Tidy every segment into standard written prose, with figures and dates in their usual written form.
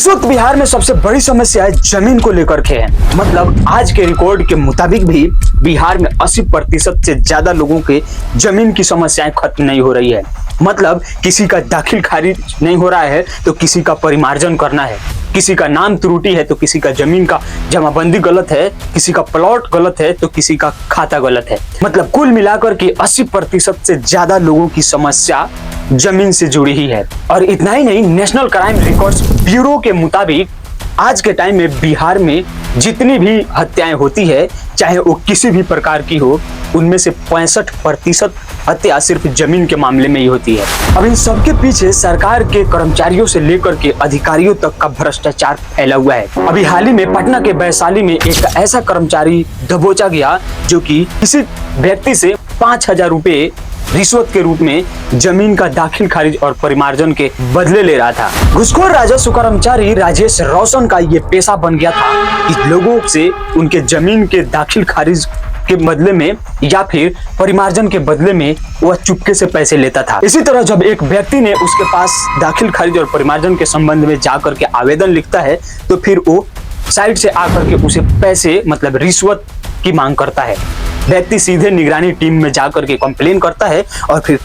इस वक्त बिहार में सबसे बड़ी समस्या जमीन को लेकर के है। मतलब आज के रिकॉर्ड के मुताबिक भी बिहार में 80% से ज्यादा लोगों के जमीन की समस्याएं खत्म नहीं हो रही है। मतलब किसी का दाखिल खारिज नहीं हो रहा है तो किसी का परिमार्जन करना है, किसी का नाम त्रुटि है तो किसी का जमीन का जमाबंदी गलत है, किसी का प्लॉट गलत है तो किसी का खाता गलत है। मतलब कुल मिलाकर के 80% से ज्यादा लोगों की समस्या जमीन से जुड़ी ही है। और इतना ही नहीं, नेशनल क्राइम रिकॉर्ड्स ब्यूरो के मुताबिक आज के टाइम में बिहार में जितनी भी हत्याएं होती है, चाहे वो किसी भी प्रकार की हो, उनमें से 65% हत्या सिर्फ जमीन के मामले में ही होती है। अब इन सबके पीछे सरकार के कर्मचारियों से लेकर के अधिकारियों तक का भ्रष्टाचार फैला हुआ है। अभी हाल ही में पटना के वैशाली में एक ऐसा कर्मचारी दबोचा गया जो कि किसी व्यक्ति से 5,000 रुपए रिश्वत के रूप में जमीन का दाखिल खारिज और परिमार्जन के बदले ले रहा था। घूसखोर राजस्व कर्मचारी राजेश रोशन का ये पेशा बन गया था कि लोगों से उनके जमीन के दाखिल खारिज के बदले में या फिर परिमार्जन के बदले में वह चुपके से पैसे लेता था। इसी तरह जब एक व्यक्ति ने उसके पास दाखिल खारिज और परिमार्जन के संबंध में जाकर के आवेदन लिखता है तो फिर वो साइड से आकर के उसे पैसे मतलब रिश्वत की मांग करता है। व्यक्ति सीधे निगरानी टीम में जाकर के कंप्लेन करता है और फिर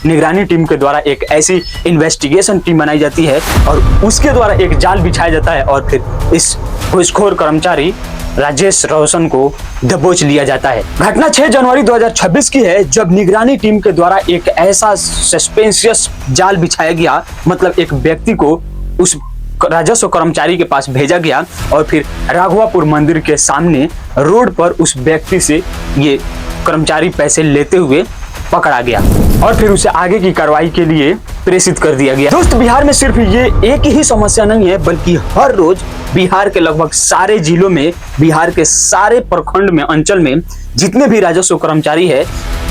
निगरानी टीम के द्वारा एक ऐसी इन्वेस्टिगेशन टीम बनाई जाती है और उसके द्वारा एक जाल बिछाया जाता है और फिर इस घूसखोर कर्मचारी राजेश रोशन को दबोच लिया जाता है। घटना 6 जनवरी 2026 की है, जब निगरानी टीम के द्वारा एक ऐसा सस्पेंशियस जाल बिछाया गया। मतलब एक व्यक्ति को उस राजस्व कर्मचारी के पास भेजा गया और फिर राघवापुर मंदिर के सामने रोड पर उस व्यक्ति से ये कर्मचारी पैसे लेते हुए पकड़ा गया और फिर उसे आगे की कार्रवाई के लिए प्रेषित कर दिया गया। दोस्त, बिहार में सिर्फ ये एक ही समस्या नहीं है, बल्कि हर रोज बिहार के लगभग सारे जिलों में, बिहार के सारे प्रखंड में, अंचल में जितने भी राजस्व कर्मचारी है,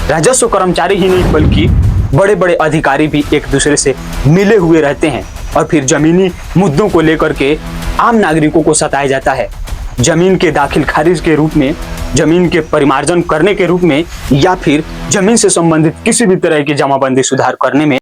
राजस्व कर्मचारी ही नहीं बल्कि बड़े बड़े अधिकारी भी एक दूसरे से मिले हुए रहते हैं और फिर जमीनी मुद्दों को लेकर के आम नागरिकों को सताया जाता है। जमीन के दाखिल खारिज के रूप में, जमीन के परिमार्जन करने के रूप में या फिर जमीन से संबंधित किसी भी तरह की जमाबंदी सुधार करने में